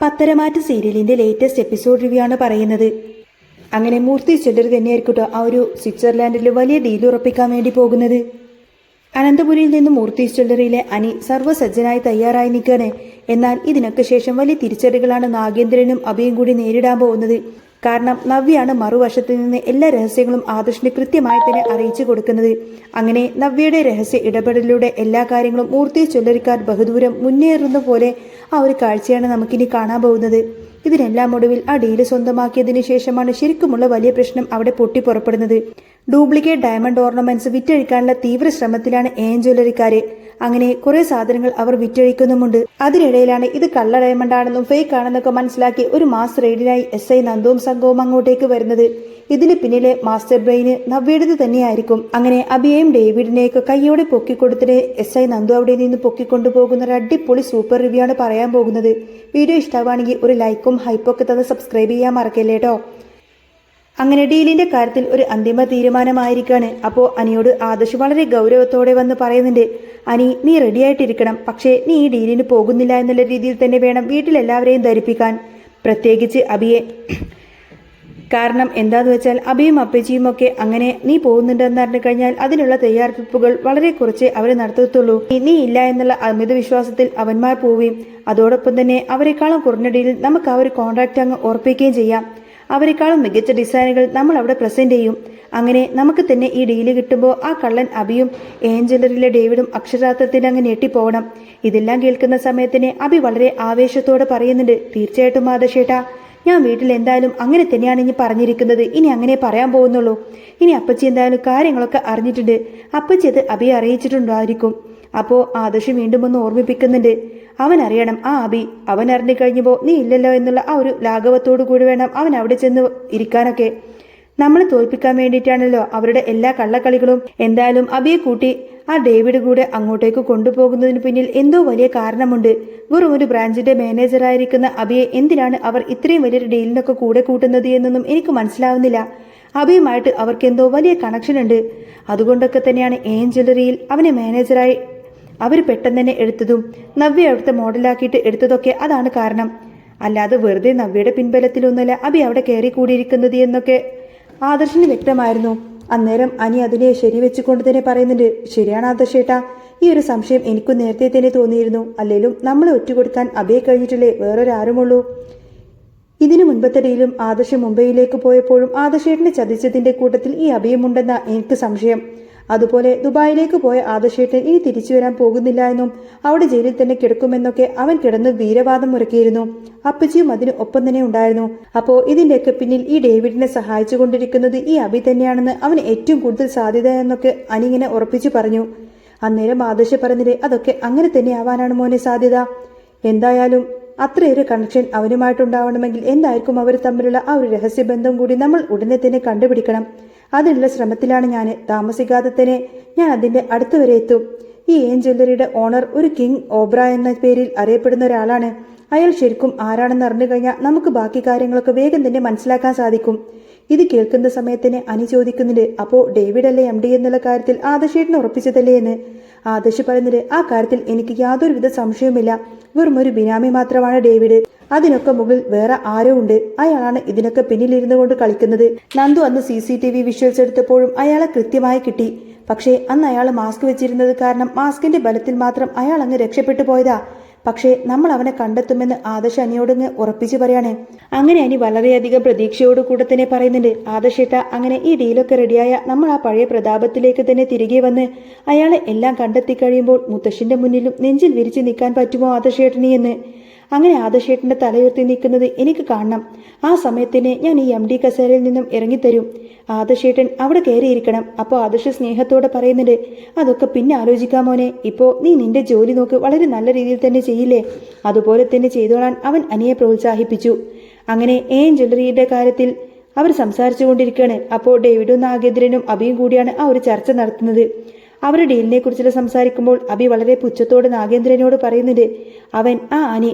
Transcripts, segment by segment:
പത്തരമാറ്റ് സീരിയലിന്റെ latest episode review ആണ് പറയുന്നത്. അങ്ങനെ മൂർത്തി ജ്വല്ലറി തന്നെയായിരിക്കട്ടോ ആ ഒരു സ്വിറ്റ്സർലാൻഡിൽ വലിയ ഡീൽ ഉറപ്പിക്കാൻ വേണ്ടി പോകുന്നത്. അനന്തപുരിയിൽ നിന്നും മൂർത്തി ജ്വല്ലറിയിലെ അനി സർവ്വസജ്ജനായി തയ്യാറായി നിൽക്കുകയാണ്. എന്നാൽ ഇതിനൊക്കെ ശേഷം വലിയ തിരിച്ചടികളാണ് നാഗേന്ദ്രനും അഭിയും കൂടി നേരിടാൻ പോകുന്നത്. കാരണം നവ്യയാണ് മറുവശത്ത് നിന്ന് എല്ലാ രഹസ്യങ്ങളും ആദർശിന് കൃത്യമായി തന്നെ അറിയിച്ചു കൊടുക്കുന്നത്. അങ്ങനെ നവ്യയുടെ രഹസ്യ ഇടപെടലിലൂടെ എല്ലാ കാര്യങ്ങളും മൂർത്തി ജ്വല്ലറിക്കാർ ബഹുദൂരം മുന്നേറുന്ന പോലെ ആ ഒരു കാഴ്ചയാണ് നമുക്കിനി കാണാൻ പോകുന്നത്. ഇതിനെല്ലാം ഒടുവിൽ ആ ഡീല് സ്വന്തമാക്കിയതിനു ശേഷമാണ് ശരിക്കുമുള്ള വലിയ പ്രശ്നം അവിടെ പൊട്ടി പുറപ്പെടുന്നത്. ഡ്യൂപ്ലിക്കേറ്റ് ഡയമണ്ട് ഓർണമെന്റ്സ് വിറ്റഴിക്കാനുള്ള തീവ്ര ശ്രമത്തിലാണ് ജ്വല്ലറിക്കാര്. അങ്ങനെ കുറെ സാധനങ്ങൾ അവർ വിറ്റഴിക്കുന്നുമുണ്ട്. അതിനിടയിലാണ് ഇത് കള്ള ഡയമണ്ട് ആണെന്നും ഫേക്ക് ആണെന്നൊക്കെ മനസ്സിലാക്കി ഒരു മാസ് റെയ്ഡിനായി SI നന്ദുവും സംഘവും അങ്ങോട്ടേക്ക് വരുന്നത്. ഇതിന് പിന്നിലെ മാസ്റ്റർ ബ്രെയിന് നവ്യയുടേത് തന്നെയായിരിക്കും. അങ്ങനെ അഭിയെയും ഡേവിഡിനെയൊക്കെ കൈയോടെ പൊക്കിക്കൊടുത്തിട്ട് SI നന്ദു അവിടെ നിന്ന് പൊക്കിക്കൊണ്ടുപോകുന്ന ഒരു അടിപൊളി സൂപ്പർ റിവ്യൂ ആണ് പറയാൻ പോകുന്നത്. വീഡിയോ ഇഷ്ടമാണെങ്കിൽ ഒരു ലൈക്കും ഹൈപ്പൊക്കെ തന്ന് സബ്സ്ക്രൈബ് ചെയ്യാൻ മറക്കല്ലേ കേട്ടോ. അങ്ങനെ ഡീലിന്റെ കാര്യത്തിൽ ഒരു അന്തിമ തീരുമാനമായിരിക്കാണ്. അപ്പോൾ അനിയോട് ആദർശ് വളരെ ഗൗരവത്തോടെ വന്ന് പറയുന്നുണ്ട്, അനി നീ റെഡി ആയിട്ടിരിക്കണം. പക്ഷേ നീ ഈ ഡീലിന് പോകുന്നില്ല എന്നുള്ള രീതിയിൽ തന്നെ വേണം വീട്ടിലെല്ലാവരെയും ധരിപ്പിക്കാൻ, പ്രത്യേകിച്ച് അഭിയെ. കാരണം എന്താന്ന് വെച്ചാൽ അഭിയും അപ്പച്ചിയും ഒക്കെ അങ്ങനെ നീ പോകുന്നുണ്ടെന്ന് അറിഞ്ഞു കഴിഞ്ഞാൽ അതിനുള്ള തയ്യാറെടുപ്പുകൾ വളരെ കുറച്ച് അവർ നടത്തത്തുള്ളൂ. നീ ഇല്ല എന്നുള്ള അമിത വിശ്വാസത്തിൽ അവന്മാർ പോവുകയും അതോടൊപ്പം തന്നെ അവരെക്കാളും കുറഞ്ഞ ഡീലിൽ നമുക്ക് ആ ഒരു കോൺട്രാക്ട് അങ്ങ് ഉറപ്പിക്കുകയും ചെയ്യാം. അവരെക്കാളും മികച്ച ഡിസൈനുകൾ നമ്മൾ അവിടെ പ്രസന്റ് ചെയ്യും. അങ്ങനെ നമുക്ക് തന്നെ ഈ ഡീല് കിട്ടുമ്പോൾ ആ കള്ളൻ അഭിയും ജ്വല്ലറിയിലെ ഡേവിഡും അക്ഷരാർത്ഥത്തിൽ അങ്ങ് ഞെട്ടിപ്പോകണം. ഇതെല്ലാം കേൾക്കുന്ന സമയത്തിന് അഭി വളരെ ആവേശത്തോടെ പറയുന്നുണ്ട്, തീർച്ചയായിട്ടും ആദർശേട്ടാ, ഞാൻ വീട്ടിൽ എന്തായാലും അങ്ങനെ തന്നെയാണ് ഇനി പറഞ്ഞിരിക്കുന്നത്. ഇനി അങ്ങനെ പറയാൻ പോകുന്നുള്ളൂ. ഇനി അപ്പച്ചി എന്തായാലും കാര്യങ്ങളൊക്കെ അറിഞ്ഞിട്ടുണ്ട്. അപ്പച്ചി അത് അഭിയെ അറിയിച്ചിട്ടുണ്ടായിരിക്കും. അപ്പോൾ ആദർശ് വീണ്ടും ഒന്ന് ഓർമ്മിപ്പിക്കുന്നുണ്ട്, അവൻ അറിയണം ആ അഭി അവൻ അറിഞ്ഞു കഴിഞ്ഞപ്പോൾ നീ ഇല്ലല്ലോ എന്നുള്ള ആ ഒരു ലാഘവത്തോടു കൂടി വേണം അവൻ അവിടെ ചെന്ന് ഇരിക്കാനൊക്കെ. നമ്മളെ തോൽപ്പിക്കാൻ വേണ്ടിയിട്ടാണല്ലോ അവരുടെ എല്ലാ കള്ളക്കളികളും. എന്തായാലും അഭിയെ കൂട്ടി ആ ഡേവിഡ് കൂടെ അങ്ങോട്ടേക്ക് കൊണ്ടുപോകുന്നതിന് പിന്നിൽ എന്തോ വലിയ കാരണമുണ്ട്. വെറും ഒരു ബ്രാഞ്ചിന്റെ മാനേജറായിരിക്കുന്ന അഭിയെ എന്തിനാണ് അവർ ഇത്രയും വലിയൊരു ഡീലിനൊക്കെ കൂടെ കൂട്ടുന്നത് എന്നൊന്നും എനിക്ക് മനസ്സിലാവുന്നില്ല. അഭിയുമായിട്ട് അവർക്ക് എന്തോ വലിയ കണക്ഷൻ ഉണ്ട്. അതുകൊണ്ടൊക്കെ തന്നെയാണ് ജ്വല്ലറിയിൽ അവനെ മാനേജറായി അവർ പെട്ടെന്ന് തന്നെ എടുത്തതും നവ്യ അവിടുത്തെ മോഡലാക്കിയിട്ട് എടുത്തതൊക്കെ അതാണ് കാരണം. അല്ലാതെ വെറുതെ നവ്യയുടെ പിൻബലത്തിലൊന്നുമല്ല അഭി അവിടെ കയറി കൂടിയിരിക്കുന്നത് എന്നൊക്കെ ആദർശിന് വ്യക്തമായിരുന്നു. അന്നേരം അനി അതിനെ ശരിവെച്ചുകൊണ്ട് തന്നെ പറയുന്നുണ്ട്, ശരിയാണ് ആദർശേട്ടാ, ഈ ഒരു സംശയം എനിക്കും നേരത്തെ തന്നെ തോന്നിയിരുന്നു. അല്ലേലും നമ്മളെ ഒറ്റുകൊടുക്കാൻ അഭിയെ കഴിഞ്ഞിട്ടില്ലേ വേറൊരാരുമുള്ളൂ. ഇതിനു മുൻപത്തെ ഡീലും ആദർശ് മുംബൈയിലേക്ക് പോയപ്പോഴും ആദർശേട്ടനെ ചതിച്ചതിന്റെ കൂട്ടത്തിൽ ഈ അഭിയുമുണ്ടെന്ന എനിക്ക് സംശയം. അതുപോലെ ദുബായിലേക്ക് പോയ ആദർശേട്ടൻ ഇനി തിരിച്ചു വരാൻ പോകുന്നില്ല എന്നും അവിടെ ജയിലിൽ തന്നെ കിടക്കുമെന്നൊക്കെ അവൻ കിടന്ന് വീരവാദം മുറക്കിയിരുന്നു. അപ്പച്ചിയും അതിന് ഒപ്പം തന്നെ ഉണ്ടായിരുന്നു. അപ്പോൾ ഇതിന്റെയൊക്കെ പിന്നിൽ ഈ ഡേവിഡിനെ സഹായിച്ചു കൊണ്ടിരിക്കുന്നത് ഈ അഭി തന്നെയാണെന്ന് അവന് ഏറ്റവും കൂടുതൽ സാധ്യത എന്നൊക്കെ അനിങ്ങനെ ഉറപ്പിച്ചു പറഞ്ഞു. അന്നേരം ആദർശ് പറഞ്ഞത് അതൊക്കെ അങ്ങനെ തന്നെ ആവാനാണ് മോനെ സാധ്യത. എന്തായാലും അത്രയൊരു കണക്ഷൻ അവനുമായിട്ടുണ്ടാവണമെങ്കിൽ എന്തായിരിക്കും അവർ തമ്മിലുള്ള ആ ഒരു രഹസ്യബന്ധം കൂടി നമ്മൾ ഉടനെ തന്നെ കണ്ടുപിടിക്കണം. അതിനുള്ള ശ്രമത്തിലാണ് ഞാൻ. താമസിക്കാതെ തന്നെ ഞാൻ അതിന്റെ അടുത്ത് വരെ എത്തും. ഈ ജ്വല്ലറിയുടെ ഓണർ ഒരു കിങ് ഓബ്ര എന്ന പേരിൽ അറിയപ്പെടുന്ന ഒരാളാണ്. അയാൾ ശരിക്കും ആരാണെന്ന് അറിഞ്ഞു കഴിഞ്ഞാൽ നമുക്ക് ബാക്കി കാര്യങ്ങളൊക്കെ വേഗം തന്നെ മനസ്സിലാക്കാൻ സാധിക്കും. ഇത് കേൾക്കുന്ന സമയത്തിന് അനി ചോദിക്കുന്നുണ്ട്, അപ്പോൾ ഡേവിഡ് അല്ലേ MD എന്നുള്ള കാര്യത്തിൽ ആദർശേട്ടന് ഉറപ്പിച്ചതല്ലേ എന്ന്. ആദർശ് പറയുന്നത്, ആ കാര്യത്തിൽ എനിക്ക് യാതൊരുവിധ സംശയവുമില്ല. വെറും ഒരു ബിനാമി മാത്രമാണ് ഡേവിഡ്. അതിനൊക്കെ മുകളിൽ വേറെ ആരോ ഉണ്ട്. അയാളാണ് ഇതിനൊക്കെ പിന്നിലിരുന്നു കൊണ്ട് കളിക്കുന്നത്. നന്ദു അന്ന് CCTV വിഷ്വൽസ് എടുത്തപ്പോഴും അയാളെ കൃത്യമായി കിട്ടി. പക്ഷേ അന്ന് അയാൾ മാസ്ക് വെച്ചിരുന്നത് കാരണം മാസ്കിന്റെ ബലത്തിൽ മാത്രം അയാൾ അങ്ങ് രക്ഷപ്പെട്ടു പോയതാ. പക്ഷേ നമ്മൾ അവനെ കണ്ടെത്തുമെന്ന് ആദർശ് അനിയോടങ്ങ് ഉറപ്പിച്ചു പറയാണ്. അങ്ങനെ അനി വളരെയധികം പ്രതീക്ഷയോട് കൂടെ തന്നെ പറയുന്നുണ്ട്, ആദർശേട്ട, അങ്ങനെ ഈ ഡീലൊക്കെ റെഡിയായ നമ്മൾ ആ പഴയ പ്രതാപത്തിലേക്ക് തന്നെ തിരികെ വന്ന് അയാളെ എല്ലാം കണ്ടെത്തി കഴിയുമ്പോൾ മുത്തശ്ശിന്റെ മുന്നിലും നെഞ്ചിൽ വിരിച്ചു നിൽക്കാൻ പറ്റുമോ ആദർശേട്ടനി എന്ന്. അങ്ങനെ ആദർശേട്ടന്റെ തലയുയർത്തി നിൽക്കുന്നത് എനിക്ക് കാണണം. ആ സമയത്തിന് ഞാൻ ഈ MD കസേരയിൽ നിന്നും ഇറങ്ങിത്തരും. ആദർശേട്ടൻ അവിടെ കയറിയിരിക്കണം. അപ്പോൾ ആദർശ സ്നേഹത്തോടെ പറയുന്നുണ്ട്, അതൊക്കെ പിന്നെ ആലോചിക്കാം മോനെ. ഇപ്പോൾ നീ നിന്റെ ജോലി നോക്ക് വളരെ നല്ല രീതിയിൽ തന്നെ ചെയ്യില്ലേ. അതുപോലെ തന്നെ ചെയ്തോളാൻ അവൻ അനിയെ പ്രോത്സാഹിപ്പിച്ചു. അങ്ങനെ ജ്വല്ലറിയുടെ കാര്യത്തിൽ അവർ സംസാരിച്ചു കൊണ്ടിരിക്കുകയാണ്. അപ്പോൾ ഡേവിഡും നാഗേന്ദ്രനും അഭിയും കൂടിയാണ് ആ ഒരു ചർച്ച നടത്തുന്നത്. അവരുടെ ഡീലിനെ കുറിച്ചുള്ള സംസാരിക്കുമ്പോൾ അഭി വളരെ പുച്ഛത്തോട് നാഗേന്ദ്രനോട് പറയുന്നുണ്ട്, അനി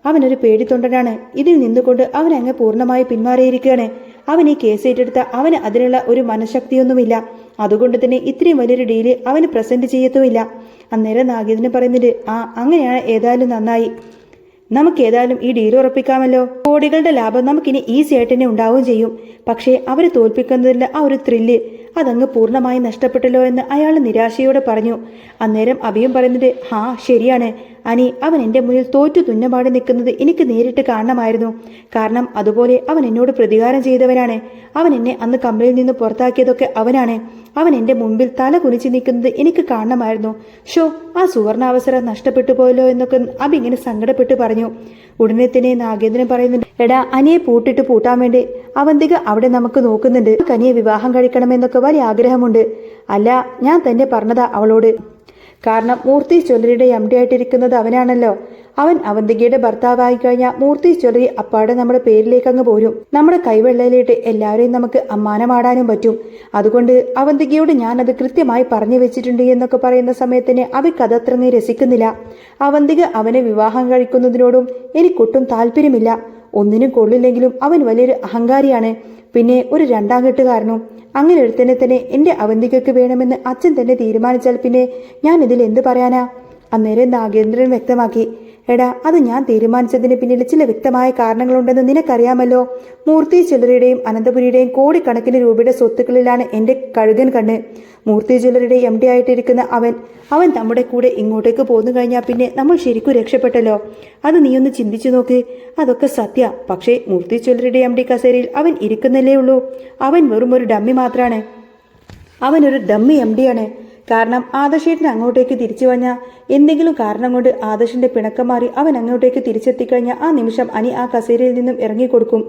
അവനൊരു പേടിത്തൊണ്ടനാണ്. ഇതിൽ നിന്നുകൊണ്ട് അവൻ അങ്ങ് പൂർണ്ണമായി പിന്മാറിയിരിക്കുകയാണ്. അവൻ ഈ കേസ് ഏറ്റെടുത്ത അവന് അതിനുള്ള ഒരു മനഃശക്തിയൊന്നുമില്ല. അതുകൊണ്ട് തന്നെ ഇത്രയും വലിയൊരു ഡീല് അവന് പ്രസന്റ് ചെയ്യത്തുമില്ല. അന്നേരം നാഗേന്ദ്രൻ പറയുന്നുണ്ട്, അങ്ങനെയാണ്, ഏതായാലും നന്നായി. നമുക്ക് ഏതായാലും ഈ ഡീൽ ഉറപ്പിക്കാമല്ലോ. കോടികളുടെ ലാഭം നമുക്കിനി ഈസി ആയിട്ട് തന്നെ ഉണ്ടാവുകയും ചെയ്യും. പക്ഷേ അവരെ തോൽപ്പിക്കുന്നതിന്റെ ആ ഒരു ത്രില്ല് അതങ്ങ് പൂർണ്ണമായി നഷ്ടപ്പെട്ടല്ലോ എന്ന് അയാൾ നിരാശയോടെ പറഞ്ഞു. അന്നേരം അഭിയും പറയുന്നത്, ഹാ ശരിയാണ് അനി, അവൻ എൻ്റെ മുന്നിൽ തോറ്റു തുന്നപാടി നിൽക്കുന്നത് എനിക്ക് നേരിട്ട് കാണണമായിരുന്നു. കാരണം അതുപോലെ അവൻ എന്നോട് പ്രതികാരം ചെയ്തവനാണ്. അവൻ എന്നെ അന്ന് കമ്പനിയിൽ നിന്ന് പുറത്താക്കിയതൊക്കെ അവനാണ്. അവൻ എൻ്റെ മുമ്പിൽ തല കുനിച്ച് നിൽക്കുന്നത് എനിക്ക് കാണണമായിരുന്നു. ഷോ, ആ സുവർണാവസരം നഷ്ടപ്പെട്ടു പോയല്ലോ എന്നൊക്കെ അഭി ഇങ്ങനെ സങ്കടപ്പെട്ട് പറഞ്ഞു. ഉടനെ തന്നെ നാഗേന്ദ്രൻ പറയുന്നുണ്ട്, എടാ അനിയെ പൂട്ടിട്ട് പൂട്ടാൻ വേണ്ടി അവന്തിക അവിടെ നമുക്ക് നോക്കുന്നുണ്ട്. അനിയെ വിവാഹം കഴിക്കണമെന്നൊക്കെ വലിയ ആഗ്രഹമുണ്ട്. അല്ല, ഞാൻ തന്നെ പറഞ്ഞതാ അവളോട്. കാരണം മൂർത്തി ജ്വല്ലറിയുടെ എംഡി ആയിട്ടിരിക്കുന്നത് അവനാണല്ലോ. അവൻ അവന്തികയുടെ ഭർത്താവായി കഴിഞ്ഞാൽ മൂർത്തി ജ്വല്ലറി അപ്പാടെ നമ്മുടെ പേരിലേക്ക് അങ്ങ് പോരും. നമ്മുടെ കൈവെള്ളയിലിട്ട് എല്ലാവരെയും നമുക്ക് അമ്മാനമാടാനും പറ്റും. അതുകൊണ്ട് അവന്തികയോട് ഞാൻ അത് കൃത്യമായി പറഞ്ഞു വെച്ചിട്ടുണ്ട് എന്നൊക്കെ പറയുന്ന സമയത്തിന് അവയ്ക്കതത്രങ്ങ് രസിക്കുന്നില്ല. അവന്തിക അവനെ വിവാഹം കഴിക്കുന്നതിനോടും എനിക്കൊട്ടും താല്പര്യമില്ല. ഒന്നിനും കൊള്ളില്ലെങ്കിലും അവൻ വലിയൊരു അഹങ്കാരിയാണ്. പിന്നെ ഒരു രണ്ടാം കെട്ടുകാരനും. അങ്ങനെ ഒരുത്തനെ തന്നെ എൻ്റെ അവന്തികയ്ക്ക് വേണമെന്ന് അച്ഛൻ തന്നെ തീരുമാനിച്ചാൽ പിന്നെ ഞാൻ ഇതിൽ എന്ത് പറയാനാ? അന്നേരം നാഗേന്ദ്രൻ വ്യക്തമാക്കി, എടാ, അത് ഞാൻ തീരുമാനിച്ചതിന് പിന്നിൽ ചില വ്യക്തമായ കാരണങ്ങളുണ്ടെന്ന് നിനക്കറിയാമല്ലോ. മൂർത്തി ജ്വല്ലറിയുടെയും അനന്തപുരിയുടെയും കോടിക്കണക്കിന് രൂപയുടെ സ്വത്തുക്കളിലാണ് എൻ്റെ കഴുകൻ കണ്ണ്. മൂർത്തി ജ്വല്ലറിയുടെ എംഡി ആയിട്ടിരിക്കുന്ന അവൻ നമ്മുടെ കൂടെ ഇങ്ങോട്ടേക്ക് പോന്നു കഴിഞ്ഞാൽ പിന്നെ നമ്മൾ ശരിക്കും രക്ഷപ്പെട്ടല്ലോ. അത് നീയൊന്ന് ചിന്തിച്ചു നോക്ക്. അതൊക്കെ സത്യ. പക്ഷേ മൂർത്തി ജ്വല്ലറിയുടെ എംഡി കസേരയിൽ അവൻ ഇരിക്കുന്നല്ലേ ഉള്ളൂ. അവൻ വെറും ഒരു ഡമ്മി മാത്രമാണ്. അവനൊരു ഡമ്മി എംഡിയാണ്. കാരണം ആദർശേട്ടന് അങ്ങോട്ടേക്ക് തിരിച്ചു വന്നാൽ എന്തെങ്കിലും കാരണം കൊണ്ട് ആദർശിന്റെ പിണക്കം മാറി അവൻ അങ്ങോട്ടേക്ക് തിരിച്ചെത്തിക്കഴിഞ്ഞാൽ ആ നിമിഷം അനി ആ കസേരയിൽ നിന്നും ഇറങ്ങിക്കൊടുക്കും.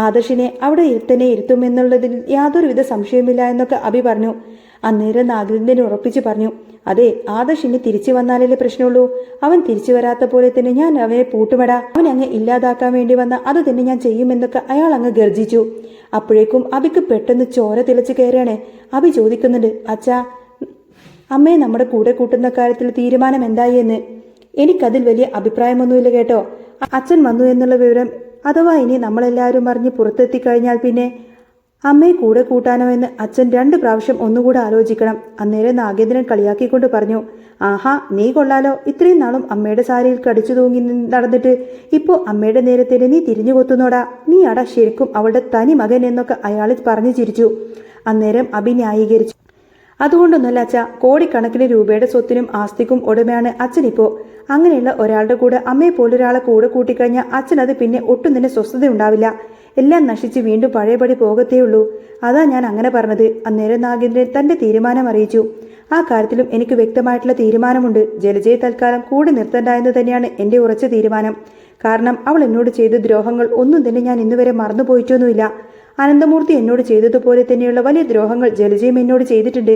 ആദർശിനെ അവിടെ തന്നെ ഇരുത്തുമെന്നുള്ളതിൽ യാതൊരുവിധ സംശയമില്ല എന്നൊക്കെ അഭി പറഞ്ഞു. അന്നേരം നാഗേന്ദ്രൻ ഉറപ്പിച്ചു പറഞ്ഞു, അതെ, ആദർശിന് തിരിച്ചു വന്നാലല്ലേ പ്രശ്നമുള്ളൂ. അവൻ തിരിച്ചു വരാത്ത പോലെ തന്നെ ഞാൻ അവനെ പൂട്ടുമെടാ. അവൻ അങ്ങ് ഇല്ലാതാക്കാൻ വേണ്ടി വന്ന അത് തന്നെ ഞാൻ ചെയ്യുമെന്നൊക്കെ അയാൾ അങ്ങ് ഗർജിച്ചു. അപ്പോഴേക്കും അഭിക്ക് പെട്ടെന്ന് ചോര തിളച്ചു കയറാണ്. അഭി ചോദിക്കുന്നുണ്ട്, അച്ഛാ, അമ്മയെ നമ്മുടെ കൂടെ കൂട്ടുന്ന കാര്യത്തിൽ തീരുമാനം എന്തായി എന്ന്. എനിക്കതിൽ വലിയ അഭിപ്രായമൊന്നുമില്ല കേട്ടോ. അച്ഛൻ വന്നു എന്നുള്ള വിവരം അഥവാ ഇനി നമ്മളെല്ലാവരും അറിഞ്ഞ് പുറത്തെത്തിക്കഴിഞ്ഞാൽ പിന്നെ അമ്മയെ കൂടെ കൂട്ടാനോ എന്ന് അച്ഛൻ 2 പ്രാവശ്യം ഒന്നുകൂടെ ആലോചിക്കണം. അന്നേരം നാഗേന്ദ്രൻ കളിയാക്കിക്കൊണ്ട് പറഞ്ഞു, ആഹാ, നീ കൊള്ളാലോ. ഇത്രയും നാളും അമ്മയുടെ സാരിയിൽ കടിച്ചു തൂങ്ങി നടന്നിട്ട് ഇപ്പോൾ അമ്മയുടെ നേരത്തേന് നീ തിരിഞ്ഞു കൊത്തുന്നോടാ. നീ അടാ ശരിക്കും അവളുടെ തനി മകൻ എന്നൊക്കെ അയാൾ പറഞ്ഞു ചിരിച്ചു. അന്നേരം അഭി ന്യായീകരിച്ചു, അതുകൊണ്ടൊന്നുമല്ല അച്ഛാ, കോടിക്കണക്കിന് രൂപയുടെ സ്വത്തിനും ആസ്തിക്കും ഉടമയാണ് അച്ഛനിപ്പോ. അങ്ങനെയുള്ള ഒരാളുടെ കൂടെ അമ്മയെ പോലൊരാളെ കൂടെ കൂട്ടിക്കഴിഞ്ഞാൽ അച്ഛനത് പിന്നെ ഒട്ടും തന്നെ സ്വസ്ഥത ഉണ്ടാവില്ല. എല്ലാം നശിച്ച് വീണ്ടും പഴയപടി പോകത്തേയുള്ളൂ. അതാ ഞാൻ അങ്ങനെ പറഞ്ഞത്. അന്നേരം നാഗേന്ദ്രൻ തന്റെ തീരുമാനം അറിയിച്ചു. ആ കാര്യത്തിലും എനിക്ക് വ്യക്തമായിട്ടുള്ള തീരുമാനമുണ്ട്. ജലജയെ തൽക്കാലം കൂടെ നിർത്തണ്ട എന്ന് തന്നെയാണ് എൻ്റെ ഉറച്ച തീരുമാനം. കാരണം അവൾ എന്നോട് ചെയ്ത ദ്രോഹങ്ങൾ ഒന്നും തന്നെ ഞാൻ ഇന്നുവരെ മറന്നുപോയിട്ടൊന്നുമില്ല. അനന്തമൂർത്തി എന്നോട് ചെയ്തതുപോലെ തന്നെയുള്ള വലിയ ദ്രോഹങ്ങൾ ജലജയും എന്നോട് ചെയ്തിട്ടുണ്ട്.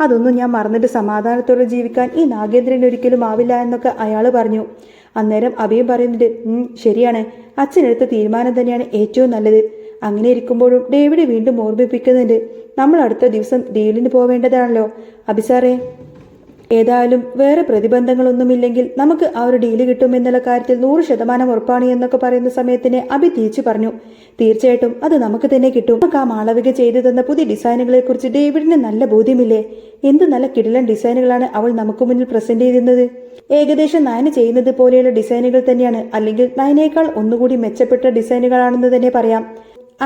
അതൊന്നും ഞാൻ മറന്നിട്ട് സമാധാനത്തോടെ ജീവിക്കാൻ ഈ നാഗേന്ദ്രൻ ഒരിക്കലും ആവില്ല എന്നൊക്കെ അയാൾ പറഞ്ഞു. അന്നേരം അഭിയും പറയുന്നുണ്ട്, ശരിയാണ്, അച്ഛനെടുത്ത തീരുമാനം തന്നെയാണ് ഏറ്റവും നല്ലത്. അങ്ങനെ ഇരിക്കുമ്പോഴും ഡേവിഡ് വീണ്ടും ഓർമ്മിപ്പിക്കുന്നുണ്ട്, നമ്മൾ അടുത്ത ദിവസം ഡീലിന് പോവേണ്ടതാണല്ലോ. അഭിസാറേ, ഏതായാലും വേറെ പ്രതിബന്ധങ്ങളൊന്നുമില്ലെങ്കിൽ നമുക്ക് ആ ഒരു ഡീല് കിട്ടുമെന്നുള്ള കാര്യത്തിൽ 100% ഉറപ്പാണ് എന്നൊക്കെ പറയുന്ന സമയത്തിന് അഭി തിരിച്ചു പറഞ്ഞു, തീർച്ചയായിട്ടും അത് നമുക്ക് തന്നെ കിട്ടും. നമുക്ക് ആ മാളവിക ചെയ്തു തന്ന പുതിയ ഡിസൈനുകളെ കുറിച്ച് ഡേവിഡിന് നല്ല ബോധ്യമില്ലേ? എന്ത് നല്ല കിടിലൻ ഡിസൈനുകളാണ് അവൾ നമുക്ക് മുന്നിൽ പ്രസന്റ് ചെയ്യുന്നത്. ഏകദേശം നയന ചെയ്യുന്നത് പോലെയുള്ള ഡിസൈനുകൾ തന്നെയാണ്, അല്ലെങ്കിൽ നയനേക്കാൾ ഒന്നുകൂടി മെച്ചപ്പെട്ട ഡിസൈനുകളാണെന്ന് തന്നെ പറയാം.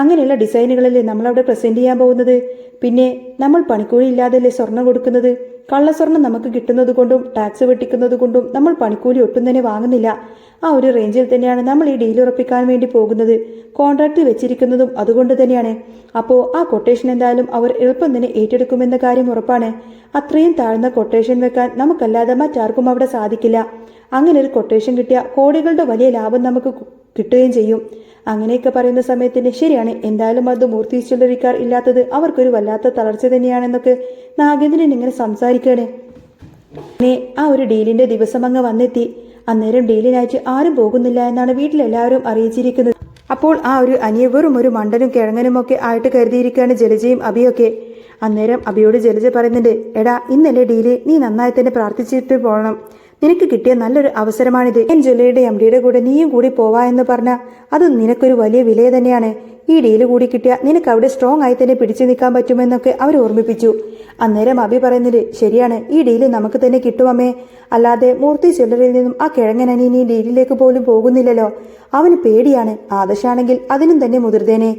അങ്ങനെയുള്ള ഡിസൈനുകളല്ലേ നമ്മളവിടെ പ്രസന്റ് ചെയ്യാൻ പോകുന്നത്. പിന്നെ നമ്മൾ പണിക്കൂലി ഇല്ലാതല്ലേ സ്വർണം കൊടുക്കുന്നത്. കള്ളസ്വർണം നമുക്ക് കിട്ടുന്നത് കൊണ്ടും ടാക്സ് വെട്ടിക്കുന്നത് കൊണ്ടും നമ്മൾ പണിക്കൂലി ഒട്ടും തന്നെ വാങ്ങുന്നില്ല. ആ ഒരു റേഞ്ചിൽ തന്നെയാണ് നമ്മൾ ഈ ഡീൽ ഉറപ്പിക്കാൻ വേണ്ടി പോകുന്നത്. കോൺട്രാക്ട് വെച്ചിരിക്കുന്നതും അതുകൊണ്ട് തന്നെയാണ്. അപ്പോൾ ആ കൊട്ടേഷൻ എന്തായാലും അവർ എളുപ്പം തന്നെ ഏറ്റെടുക്കുമെന്ന കാര്യം ഉറപ്പാണ്. അത്രയും താഴ്ന്ന കൊട്ടേഷൻ വെക്കാൻ നമുക്കല്ലാതെ മറ്റാർക്കും അവിടെ സാധിക്കില്ല. അങ്ങനെ ഒരു കൊട്ടേഷൻ കിട്ടിയ കോടികളുടെ വലിയ ലാഭം നമുക്ക് കിട്ടുകയും ചെയ്യും. അങ്ങനെയൊക്കെ പറയുന്ന സമയത്തിന് ശരിയാണ്, എന്തായാലും അത് മൂർത്തി ജ്വല്ലറിക്കാർ ഇല്ലാത്തത് അവർക്കൊരു വല്ലാത്ത തളർച്ച തന്നെയാണെന്നൊക്കെ നാഗേന്ദ്രൻ ഇങ്ങനെ സംസാരിക്കുകയാണ്. പിന്നെ ആ ഒരു ഡീലിന്റെ ദിവസം അങ്ങ് വന്നെത്തി. അന്നേരം ഡീലിനായിട്ട് ആരും പോകുന്നില്ല എന്നാണ് വീട്ടിലെല്ലാവരും അറിയിച്ചിരിക്കുന്നത്. അപ്പോൾ ആ ഒരു അനിയെ വെറും ഒരു മണ്ടനും കിഴങ്ങനും ഒക്കെ ആയിട്ട് കരുതിയിരിക്കുകയാണ് ജലജയും അഭിയൊക്കെ. അന്നേരം അഭിയോട് ജലജ പറയുന്നുണ്ട്, എടാ, ഇന്നലെ ഡീല് നീ നന്നായി തന്നെ പ്രാർത്ഥിച്ചിട്ട് പോകണം. നിനക്ക് കിട്ടിയ നല്ലൊരു അവസരമാണിത്. ജ്വല്ലറിയുടെ എംഡിയുടെ കൂടെ നീയും കൂടി പോവാ എന്ന് പറഞ്ഞാൽ അത് നിനക്കൊരു വലിയ വില തന്നെയാണ്. ഈ ഡീല് കൂടി കിട്ടിയാൽ നിനക്ക് അവിടെ സ്ട്രോങ് ആയി തന്നെ പിടിച്ചു നിൽക്കാൻ പറ്റുമെന്നൊക്കെ അവർ ഓർമ്മിപ്പിച്ചു. അന്നേരം അഭി പറയുന്നത് ശരിയാണ്, ഈ ഡീല് നമുക്ക് തന്നെ കിട്ടുമമ്മേ. അല്ലാതെ മൂർത്തി ജ്വല്ലറിയിൽ നിന്നും ആ കിഴങ്ങൻ അനിയൻ ഈ ഡീലിലേക്ക് പോലും പോകുന്നില്ലല്ലോ. അവന് പേടിയാണ്. ആദർശാണെങ്കിൽ അതിനും തന്നെ മുതിർത്തേനെ.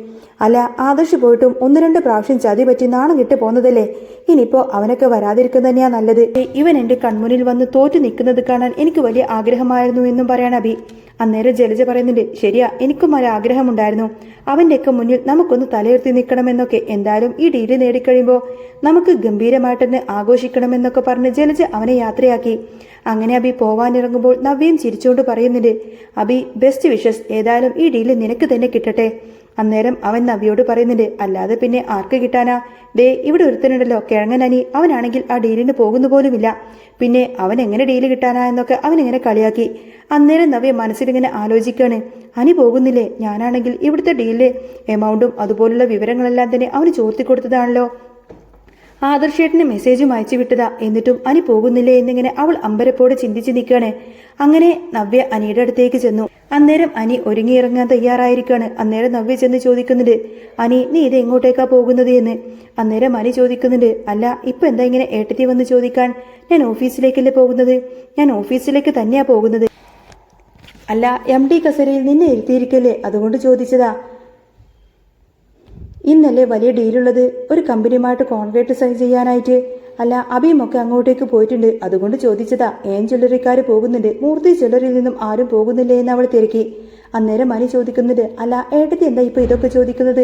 അല്ല, ആദർശ് പോയിട്ടും 1-2 പ്രാവശ്യം ചതി പറ്റി നാണം കിട്ട് പോന്നതല്ലേ. ഇനിയിപ്പോ അവനൊക്കെ വരാതിരിക്കുന്ന തന്നെയാ നല്ലത്. ഇവൻ എന്റെ കൺമുന്നിൽ വന്ന് തോറ്റു നിൽക്കുന്നത് കാണാൻ എനിക്ക് വലിയ ആഗ്രഹമായിരുന്നു എന്നും പറയാൻ അഭി. അന്നേരം ജലജ പറയുന്നുണ്ട് ശരിയാ, എനിക്കും ഒരു ആഗ്രഹമുണ്ടായിരുന്നു. അവന്റെയൊക്കെ മുന്നിൽ നമുക്കൊന്ന് തലയുയർത്തി നിൽക്കണമെന്നൊക്കെ. എന്തായാലും ഈ ഡീല് നേടിക്കഴിയുമ്പോൾ നമുക്ക് ഗംഭീരമായിട്ടൊന്ന് ആഘോഷിക്കണമെന്നൊക്കെ പറഞ്ഞ് ജലജ അവനെ യാത്രയാക്കി. അങ്ങനെ അഭി പോവാനിറങ്ങുമ്പോൾ നവ്യയും ചിരിച്ചുകൊണ്ട് പറയുന്നുണ്ട് അഭി ബെസ്റ്റ് വിഷസ്, ഏതായാലും ഈ ഡീല് നിനക്ക് തന്നെ കിട്ടട്ടെ. അന്നേരം അവൻ നവ്യോട് പറയുന്നുണ്ട് അല്ലാതെ പിന്നെ ആർക്ക് കിട്ടാനാ? ദേ ഇവിടെ ഒരുത്തനുണ്ടല്ലോ കിഴങ്ങനനി, അവനാണെങ്കിൽ ആ ഡീലിന് പോകുന്നു പോലുമില്ല. പിന്നെ അവൻ എങ്ങനെ ഡീല് കിട്ടാനാ എന്നൊക്കെ അവനിങ്ങനെ കളിയാക്കി. അന്നേരം നവ്യ മനസ്സിലിങ്ങനെ ആലോചിക്കാണ്, അനി പോകുന്നില്ലേ? ഞാനാണെങ്കിൽ ഇവിടുത്തെ ഡീലിലെ എമൗണ്ടും അതുപോലുള്ള വിവരങ്ങളെല്ലാം തന്നെ അവന് ചോർത്തി കൊടുത്തതാണല്ലോ. ആദർശേട്ടന് മെസ്സേജും അയച്ചു വിട്ടതാ, എന്നിട്ടും അനി പോകുന്നില്ലേ എന്നിങ്ങനെ അവൾ അമ്പരപ്പോടെ ചിന്തിച്ച് നിൽക്കുകയാണ്. അങ്ങനെ നവ്യ അനിയുടെ അടുത്തേക്ക് ചെന്നു. അന്നേരം അനി ഒരുങ്ങിയിറങ്ങാൻ തയ്യാറായിരിക്കാണ്. അന്നേരം നവ്യ ചെന്ന് ചോദിക്കുന്നുണ്ട് അനി, നീ ഇത് എങ്ങോട്ടേക്കാ പോകുന്നത് എന്ന്. അന്നേരം അനി ചോദിക്കുന്നുണ്ട് അല്ല, ഇപ്പൊ എന്താ ഇങ്ങനെ ഏട്ടത്തി വന്ന് ചോദിക്കാൻ? ഞാൻ ഓഫീസിലേക്കല്ലേ പോകുന്നത്. ഞാൻ ഓഫീസിലേക്ക് തന്നെയാ പോകുന്നത്. അല്ല, MD കസേരയിൽ നിന്നെ ഇരുത്തിയിരിക്കല്ലേ, അതുകൊണ്ട് ചോദിച്ചതാ. ഇന്നല്ലേ വലിയ ഡീലുള്ളത്, ഒരു കമ്പനിയുമായിട്ട് കോൺട്രാക്ട് സൈൻ ചെയ്യാനായിട്ട്. അല്ല, അഭിയുമൊക്കെ അങ്ങോട്ടേക്ക് പോയിട്ടുണ്ട്, അതുകൊണ്ട് ചോദിച്ചതാ. ജ്വല്ലറിക്കാർ പോകുന്നുണ്ട്, മൂർത്തി ജ്വല്ലറിയിൽ നിന്നും ആരും പോകുന്നില്ലേ എന്ന് അവൾ തിരക്കി. അന്നേരം മനി ചോദിക്കുന്നുണ്ട് അല്ല ഏട്ടത്തി എന്താ ഇപ്പൊ ഇതൊക്കെ ചോദിക്കുന്നത്?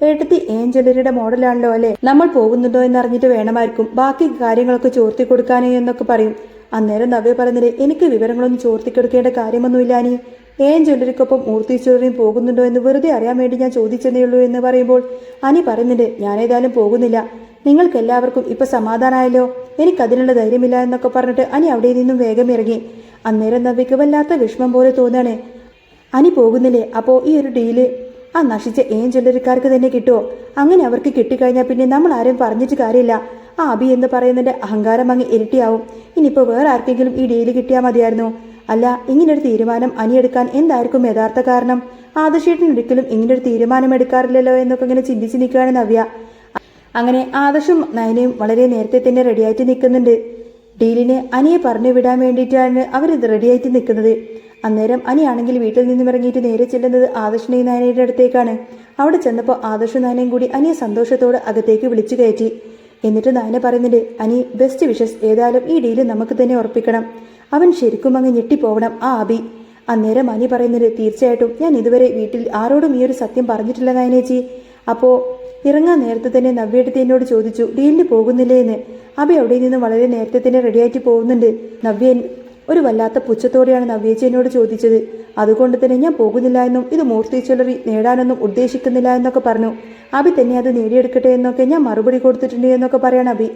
ഏട്ടത്തി ജ്വല്ലറിയുടെ മോഡലാണല്ലോ അല്ലേ, നമ്മൾ പോകുന്നുണ്ടോ എന്നറിഞ്ഞിട്ട് വേണമായിരിക്കും ബാക്കി കാര്യങ്ങളൊക്കെ ചോർത്തി കൊടുക്കാനേ എന്നൊക്കെ പറയും. അന്നേരം നവ്യ പറഞ്ഞത് എനിക്ക് വിവരങ്ങളൊന്നും ചോർത്തിക്കൊടുക്കേണ്ട കാര്യമൊന്നുമില്ല അനി. ജ്വല്ലറിക്കൊപ്പം മൂർത്തി ജ്വല്ലറിയും പോകുന്നുണ്ടോ എന്ന് വെറുതെ അറിയാൻ വേണ്ടി ഞാൻ ചോദിച്ചതേ ഉള്ളൂ എന്ന് പറയുമ്പോൾ അനി പറയുന്നുണ്ട് ഞാനേതായാലും പോകുന്നില്ല. നിങ്ങൾക്കെല്ലാവർക്കും ഇപ്പൊ സമാധാനമായല്ലോ, എനിക്കതിനുള്ള ധൈര്യമില്ല എന്നൊക്കെ പറഞ്ഞിട്ട് അനി അവിടെ നിന്നും വേഗം ഇറങ്ങി. അന്നേരം നവ്യക്ക് വല്ലാത്ത വിഷമം പോലെ തോന്നാണ്. അനി പോകുന്നില്ലേ, അപ്പോൾ ഈ ഒരു ഡീല് ആ നശിച്ച ജ്വല്ലറിക്കാർക്ക് തന്നെ കിട്ടുമോ? അങ്ങനെ അവർക്ക് കിട്ടിക്കഴിഞ്ഞാൽ പിന്നെ നമ്മൾ ആരും പറഞ്ഞിട്ട് കാര്യമില്ല. ആ അഭി എന്ന് പറയുന്നതിന്റെ അഹങ്കാരം അങ്ങ് ഇരട്ടിയാവും. ഇനിയിപ്പോൾ വേറെ ആർക്കെങ്കിലും ഈ ഡീല് കിട്ടിയാൽ മതിയായിരുന്നു. അല്ല, ഇങ്ങനൊരു തീരുമാനം അനിയെടുക്കാൻ എന്തായിരിക്കും യഥാർത്ഥ കാരണം? ആദർശേട്ടൻ ഒരിക്കലും ഇങ്ങനൊരു തീരുമാനം എടുക്കാറില്ലല്ലോ എന്നൊക്കെ ഇങ്ങനെ ചിന്തിച്ച് നിൽക്കുകയാണ് നവ്യ. അങ്ങനെ ആദർശും നയനയും വളരെ നേരത്തെ തന്നെ റെഡിയായിട്ട് നിൽക്കുന്നുണ്ട്. ഡീലിന് അനിയെ പറഞ്ഞു വിടാൻ വേണ്ടിയിട്ടാണ് അവർ റെഡിയായിട്ട് നിൽക്കുന്നത്. അന്നേരം അനിയാണെങ്കിൽ വീട്ടിൽ നിന്നും ഇറങ്ങിയിട്ട് നേരെ ചെല്ലുന്നത് ആദർശിനെയും നയനയുടെ അടുത്തേക്കാണ്. അവിടെ ചെന്നപ്പോൾ ആദർശും നയനയും കൂടി അനിയെ സന്തോഷത്തോടെ അകത്തേക്ക് വിളിച്ചു കയറ്റി. എന്നിട്ട് നയന പറയുന്നുണ്ട് അനി ബെസ്റ്റ് വിഷസ്, ഏതായാലും ഈ ഡീല് നമുക്ക് തന്നെ ഉറപ്പിക്കണം. അവൻ ശരിക്കും അങ്ങ് ഞെട്ടിപ്പോവണം ആ അഭി. അന്നേരം അനി പറയുന്നത് തീർച്ചയായിട്ടും ഞാൻ ഇതുവരെ വീട്ടിൽ ആരോടും ഈ ഒരു സത്യം പറഞ്ഞിട്ടില്ല നയനേച്ചി. അപ്പോൾ ഇറങ്ങാൻ നേരത്തെ തന്നെ നവ്യയെടുത്ത് എന്നോട് ചോദിച്ചു ഡീലിന് പോകുന്നില്ലേ എന്ന്. അഭി അവിടെ നിന്ന് വളരെ നേരത്തെ തന്നെ റെഡിയായിട്ട് പോകുന്നുണ്ട്. നവ്യ ഒരു വല്ലാത്ത പുച്ഛത്തോടെയാണ് നവ്യേച്ചി എന്നോട് ചോദിച്ചത്. അതുകൊണ്ട് തന്നെ ഞാൻ പോകുന്നില്ല എന്നും ഇത് മൂർത്തി ജ്വല്ലറി നേടാനൊന്നും ഉദ്ദേശിക്കുന്നില്ല എന്നൊക്കെ പറഞ്ഞു. അഭി തന്നെ അത് നേടിയെടുക്കട്ടെ എന്നൊക്കെ ഞാൻ മറുപടി കൊടുത്തിട്ടുണ്ട് എന്നൊക്കെ പറയണം അഭി.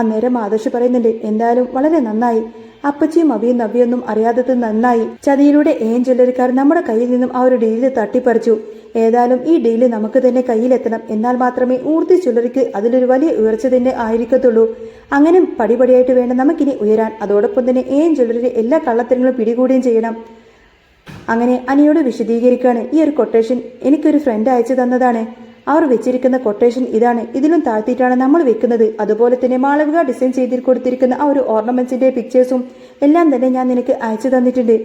അന്നേരം ആദർശ് പറയുന്നുണ്ട് എന്തായാലും വളരെ നന്നായി, അപ്പച്ചിയും അഭിയും നവ്യൊന്നും അറിയാത്തത് നന്നായി. ചതിയിലൂടെ ജ്വല്ലറിക്കാർ നമ്മുടെ കയ്യിൽ നിന്നും ആ ഒരു ഡീല് തട്ടിപ്പറിച്ചു. ഏതായാലും ഈ ഡീല് നമുക്ക് തന്നെ കയ്യിലെത്തണം, എന്നാൽ മാത്രമേ മൂർത്തി ജ്വല്ലറിക്ക് അതിലൊരു വലിയ ഉയർച്ച തന്നെ ആയിരിക്കത്തുള്ളൂ. അങ്ങനെ പടിപടിയായിട്ട് വേണം നമുക്കിനി ഉയരാൻ. അതോടൊപ്പം തന്നെ ജ്വല്ലറി എല്ലാ കള്ളത്തരങ്ങളും പിടികൂടുകയും ചെയ്യണം. അങ്ങനെ അനിയോട് വിശദീകരിക്കുകയാണ് ഈ ഒരു കൊട്ടേഷൻ എനിക്കൊരു ഫ്രണ്ട് അയച്ചു തന്നതാണ്. അവർ വെച്ചിരിക്കുന്ന കൊട്ടേഷൻ ഇതാണ്, ഇതിലും താഴ്ത്തിയിട്ടാണ് നമ്മൾ വെക്കുന്നത്. അതുപോലെ തന്നെ മാളവിക ഡിസൈൻ ചെയ്ത് കൊടുത്തിരിക്കുന്ന ആ ഒരു ഓർണമെന്റ്സിന്റെ പിക്ചേഴ്സും എല്ലാം തന്നെ ഞാൻ നിനക്ക് അയച്ചു തന്നിട്ടുണ്ട്.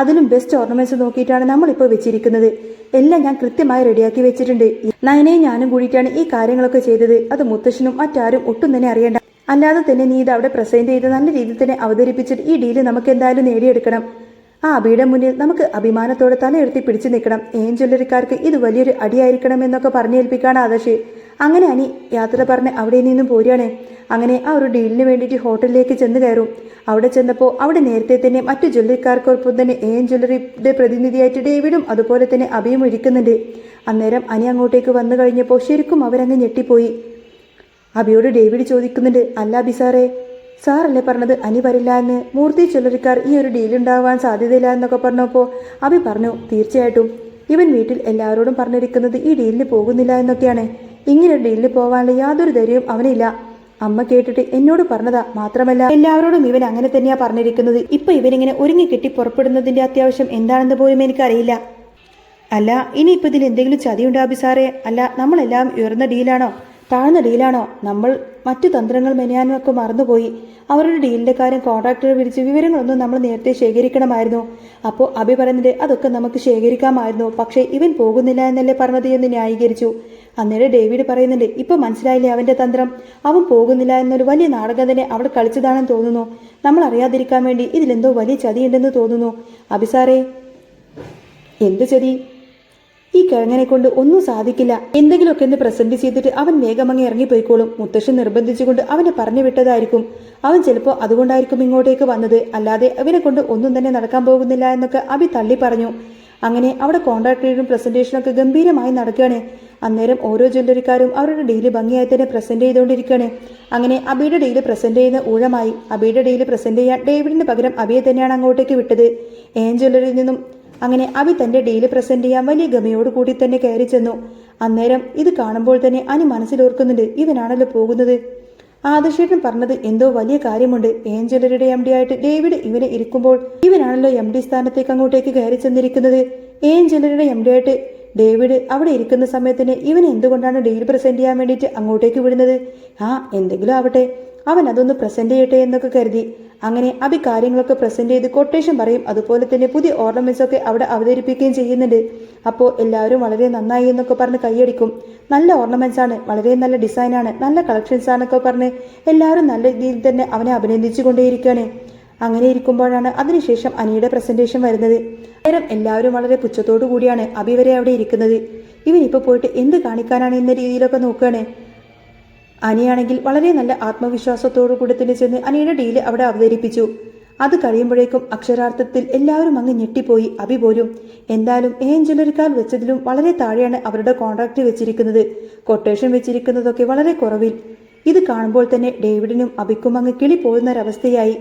അതിലും ബെസ്റ്റ് ഓർണമെന്റ്സ് നോക്കിയിട്ടാണ് നമ്മളിപ്പോൾ വെച്ചിരിക്കുന്നത്. എല്ലാം ഞാൻ കൃത്യമായി റെഡിയാക്കി വെച്ചിട്ടുണ്ട്. നയനയും ഞാനും കൂടിയിട്ടാണ് ഈ കാര്യങ്ങളൊക്കെ ചെയ്തത്. അത് മുത്തശ്ശനും മറ്റാരും ഒട്ടും തന്നെ അറിയണ്ട. അല്ലാതെ തന്നെ നീ ഇത് അവിടെ പ്രസന്റ് ചെയ്ത് നല്ല രീതിയിൽ തന്നെ അവതരിപ്പിച്ചിട്ട് ഈ ഡീല് നമുക്ക് എന്തായാലും നേടിയെടുക്കണം. ആ അഭിയുടെ മുന്നിൽ നമുക്ക് അഭിമാനത്തോടെ തലയുയർത്തി പിടിച്ചു നിൽക്കണം. ജ്വല്ലറിക്കാർക്ക് ഇത് വലിയൊരു അടിയായിരിക്കണം എന്നൊക്കെ പറഞ്ഞേൽപ്പിക്കാണ് ആദർശ്. അങ്ങനെ അനി യാത്ര പറഞ്ഞ് അവിടെ നിന്നും പോരുകയാണ്. അങ്ങനെ ആ ഒരു ഡീലിന് വേണ്ടിയിട്ട് ഹോട്ടലിലേക്ക് ചെന്ന് കയറും. അവിടെ ചെന്നപ്പോൾ അവിടെ നേരത്തെ തന്നെ മറ്റു ജ്വല്ലറിക്കാർക്കൊപ്പം തന്നെ ജ്വല്ലറിയുടെ പ്രതിനിധിയായിട്ട് ഡേവിഡും അതുപോലെ തന്നെ അഭിയും ഇരിക്കുന്നുണ്ട്. അന്നേരം അനി അങ്ങോട്ടേക്ക് വന്നു കഴിഞ്ഞപ്പോൾ ശരിക്കും അവരങ്ങ് ഞെട്ടിപ്പോയി. അഭിയോട് ഡേവിഡ് ചോദിക്കുന്നുണ്ട് അല്ല അഭി സാറല്ലേ പറഞ്ഞത് അനി വരില്ല എന്ന്? മൂർത്തി ജ്വല്ലറിക്കാർ ഈ ഒരു ഡീലുണ്ടാവാൻ സാധ്യതയില്ല എന്നൊക്കെ പറഞ്ഞപ്പോൾ അഭി പറഞ്ഞു തീർച്ചയായിട്ടും ഇവൻ വീട്ടിൽ എല്ലാവരോടും പറഞ്ഞിരിക്കുന്നത് ഈ ഡീലിന് പോകുന്നില്ല എന്നൊക്കെയാണ്. ഇങ്ങനൊരു ഡീലിന് പോകാനുള്ള യാതൊരു ധൈര്യവും അവനില്ല. അമ്മ കേട്ടിട്ട് എന്നോട് പറഞ്ഞതാ. മാത്രമല്ല എല്ലാവരോടും ഇവൻ അങ്ങനെ തന്നെയാ പറഞ്ഞിരിക്കുന്നത്. ഇപ്പൊ ഇവനിങ്ങനെ ഒരുങ്ങി കെട്ടി പുറപ്പെടുന്നതിന്റെ അത്യാവശ്യം എന്താണെന്ന് പോലും എനിക്കറിയില്ല. അല്ല ഇനിയിപ്പോൾ ഇതിൽ എന്തെങ്കിലും ചതിയുണ്ടോ അഭിസാറേ? അല്ല നമ്മളെല്ലാം ഉയർന്ന ഡീലാണോ താഴ്ന്ന ഡീലാണോ? നമ്മൾ മറ്റു തന്ത്രങ്ങൾ മെനയാനൊക്കെ മറന്നുപോയി. അവരുടെ ഡീലിൻ്റെ കാര്യം കോൺട്രാക്ടറെ വിളിച്ച് വിവരങ്ങളൊന്നും നമ്മൾ നേരത്തെ ശേഖരിക്കണമായിരുന്നു. അപ്പോൾ അഭി പറയുന്നത് അതൊക്കെ നമുക്ക് ശേഖരിക്കാമായിരുന്നു, പക്ഷേ ഇവൻ പോകുന്നില്ല എന്നല്ലേ പറഞ്ഞത് എന്ന് ന്യായീകരിച്ചു. അന്നേരം ഡേവിഡ് പറയുന്നുണ്ട്, ഇപ്പം മനസ്സിലായില്ലേ അവൻ്റെ തന്ത്രം? അവൻ പോകുന്നില്ല എന്നൊരു വലിയ നാടകം തന്നെ അവിടെ കളിച്ചതാണെന്ന് തോന്നുന്നു. നമ്മൾ അറിയാതിരിക്കാൻ വേണ്ടി ഇതിലെന്തോ വലിയ ചതിയുണ്ടെന്ന് തോന്നുന്നു. അഭിസാറേ, എന്ത് ചതി? ഈ കിഴങ്ങനെ കൊണ്ട് ഒന്നും സാധിക്കില്ല. എന്തെങ്കിലുമൊക്കെ ഒന്ന് പ്രസന്റ് ചെയ്തിട്ട് അവൻ വേഗമങ്ങി ഇറങ്ങിപ്പോയിക്കോളും. മുത്തശ്ശൻ നിർബന്ധിച്ചുകൊണ്ട് അവനെ പറഞ്ഞു വിട്ടതായിരിക്കും. അവൻ ചിലപ്പോൾ അതുകൊണ്ടായിരിക്കും ഇങ്ങോട്ടേക്ക് വന്നത്, അല്ലാതെ അവനെ കൊണ്ട് ഒന്നും തന്നെ നടക്കാൻ പോകുന്നില്ല എന്നൊക്കെ അഭി തള്ളി പറഞ്ഞു. അങ്ങനെ അവിടെ കോൺട്രാക്ടറും പ്രസന്റേഷനൊക്കെ ഗംഭീരമായി നടക്കുകയാണ്. അന്നേരം ഓരോ ജ്വല്ലറിക്കാരും അവരുടെ ഡീല് ഭംഗിയായി തന്നെ പ്രസന്റ് ചെയ്തുകൊണ്ടിരിക്കുകയാണ്. അങ്ങനെ അബിയുടെ ഡീല് പ്രസന്റ് ചെയ്യുന്ന ഊഴമായി. അബിയുടെ ഡീല് പ്രസന്റ് ചെയ്യാൻ ഡേവിഡിന് പകരം അബിയെ തന്നെയാണ് അങ്ങോട്ടേക്ക് വിട്ടത്. ഏൻ ജ്വല്ലറിയിൽ നിന്നും. അങ്ങനെ അഭി തന്റെ ഡീല് പ്രസന്റ് ചെയ്യാൻ വലിയ ഗമയോട് കൂടി തന്നെ കയറി ചെന്നു. അന്നേരം ഇത് കാണുമ്പോൾ തന്നെ അനി മനസ്സിലോർക്കുന്നുണ്ട്, ഇവനാണല്ലോ പോകുന്നത്. ആദർശേട്ടൻ പറഞ്ഞത് എന്തോ വലിയ കാര്യമുണ്ട്. ഏൻ ജ്വല്ലറിയുടെ എം ഡി ആയിട്ട് ഡേവിഡ് ഇവനെ ഇരിക്കുമ്പോൾ ഇവനാണല്ലോ എം ഡി സ്ഥാനത്തേക്ക് അങ്ങോട്ടേക്ക് കയറി ചെന്നിരിക്കുന്നത്. ഏൻ ജ്വല്ലറിയുടെ എം ഡി ആയിട്ട് ഡേവിഡ് അവിടെ ഇരിക്കുന്ന സമയത്തിന് ഇവനെ എന്തുകൊണ്ടാണ് ഡീൽ പ്രസന്റ് ചെയ്യാൻ വേണ്ടിയിട്ട് അങ്ങോട്ടേക്ക് വിടുന്നത്? എന്തെങ്കിലും ആവട്ടെ, അവൻ അതൊന്ന് പ്രസന്റ് ചെയ്യട്ടെ എന്നൊക്കെ കരുതി. അങ്ങനെ അഭി കാര്യങ്ങളൊക്കെ പ്രസന്റ് ചെയ്ത് കൊട്ടേഷൻ പറയും. അതുപോലെ തന്നെ പുതിയ ഓർണമെന്റ്സ് ഒക്കെ അവിടെ അവതരിപ്പിക്കുകയും ചെയ്യുന്നുണ്ട്. അപ്പോൾ എല്ലാവരും വളരെ നന്നായി എന്നൊക്കെ പറഞ്ഞ് കൈയടിക്കും. നല്ല ഓർണമെന്റ്സ് ആണ്, വളരെ നല്ല ഡിസൈനാണ്, നല്ല കളക്ഷൻസ് ആണൊക്കെ പറഞ്ഞ് എല്ലാവരും നല്ല രീതിയിൽ തന്നെ അവനെ അഭിനന്ദിച്ചു കൊണ്ടേയിരിക്കുകയാണ്. അങ്ങനെ ഇരിക്കുമ്പോഴാണ് അതിനുശേഷം അനിയുടെ പ്രസന്റേഷൻ വരുന്നത്. നേരം എല്ലാവരും വളരെ പുച്ഛത്തോടു കൂടിയാണ് അഭി വരെ അവിടെ ഇരിക്കുന്നത്. ഇവനിപ്പോൾ പോയിട്ട് എന്ത് കാണിക്കാനാണ് എന്ന രീതിയിലൊക്കെ നോക്കുകയാണ്. അനിയാണെങ്കിൽ വളരെ നല്ല ആത്മവിശ്വാസത്തോടു കൂടി തന്നെ ചെന്ന് അനിയുടെ ഡീല് അവിടെ അവതരിപ്പിച്ചു. അത് കഴിയുമ്പോഴേക്കും അക്ഷരാർത്ഥത്തിൽ എല്ലാവരും അങ്ങ് ഞെട്ടിപ്പോയി. അഭി പോലും. എന്തായാലും ഏൻ ജ്വല്ലറിക്കാർ വെച്ചതിലും വളരെ താഴെയാണ് അവരുടെ കോൺട്രാക്ട് വെച്ചിരിക്കുന്നത്. കൊട്ടേഷൻ വെച്ചിരിക്കുന്നതൊക്കെ വളരെ കുറവിൽ. ഇത് കാണുമ്പോൾ തന്നെ ഡേവിഡിനും അഭിക്കും അങ്ങ് കിളി പോകുന്നൊരവസ്ഥയായി.